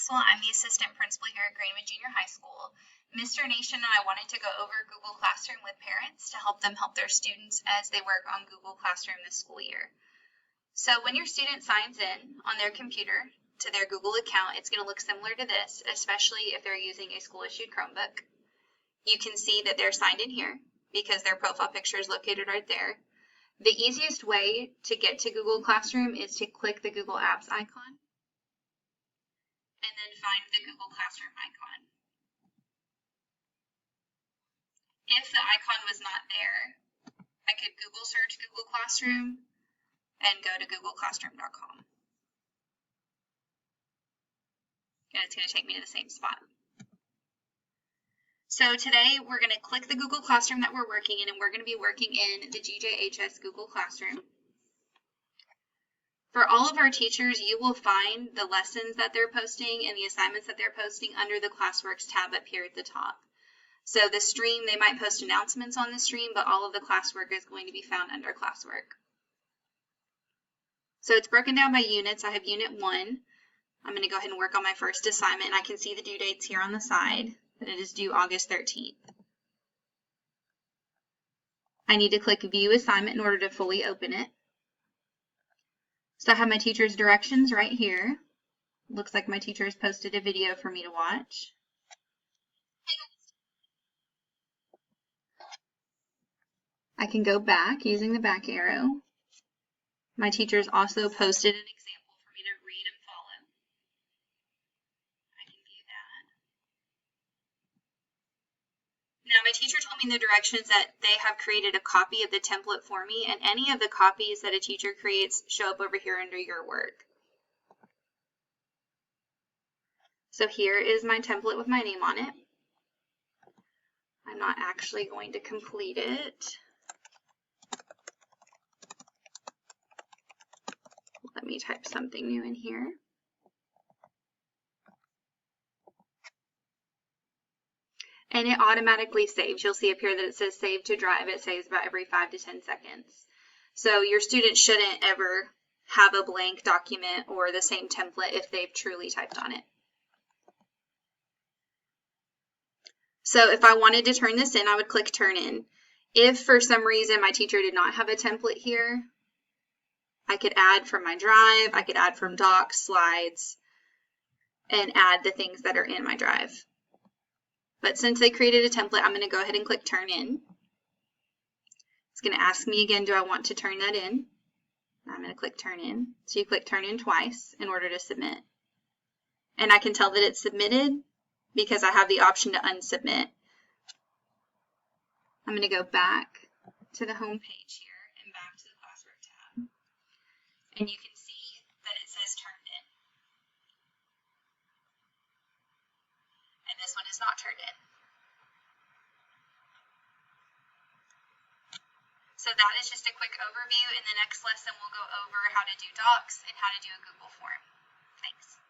Maxwell. I'm the assistant principal here at Greenwood Junior High School. Mr. Nation and I wanted to go over Google Classroom with parents to help them help their students as they work on Google Classroom this school year. So when your student signs in on their computer to their Google account, it's going to look similar to this, especially if they're using a school-issued Chromebook. You can see that they're signed in here because their profile picture is located right there. The easiest way to get to Google Classroom is to click the Google Apps icon and then find the Google Classroom icon. If the icon was not there, I could Google search Google Classroom and go to googleclassroom.com. And it's going to take me to the same spot. So today we're going to click the Google Classroom that we're working in, and we're going to be working in the GJHS Google Classroom. For all of our teachers, you will find the lessons that they're posting and the assignments that they're posting under the Classworks tab up here at the top. So the stream, they might post announcements on the stream, but all of the classwork is going to be found under classwork. So it's broken down by units. I have unit 1. I'm going to go ahead and work on my first assignment, and I can see the due dates here on the side, that it is due August 13th. I need to click View Assignment in order to fully open it. So I have my teacher's directions right here. Looks like my teacher has posted a video for me to watch. I can go back using the back arrow. My teacher's also posted an example for me to read and follow. I can view that. Now my teacher told me in the directions that they have created a copy of the template for me, and any of the copies that a teacher creates show up over here under your work. So here is my template with my name on it. I'm not actually going to complete it. Let me type something new in here. And it automatically saves. You'll see up here that it says save to drive. It saves about every 5 to 10 seconds. So your student shouldn't ever have a blank document or the same template if they've truly typed on it. So if I wanted to turn this in, I would click turn in. If for some reason my teacher did not have a template here, I could add from my drive, I could add from docs, slides, and add the things that are in my drive. But since they created a template, I'm going to go ahead and click turn in. It's going to ask me again, do I want to turn that in? I'm going to click turn in. So you click turn in twice in order to submit. And I can tell that it's submitted because I have the option to unsubmit. I'm going to go back to the home page here and back to the classwork tab. And you can see that it says turned in. And this one is not turned in. So that is just a quick overview. In the next lesson, we'll go over how to do docs and how to do a Google form. Thanks.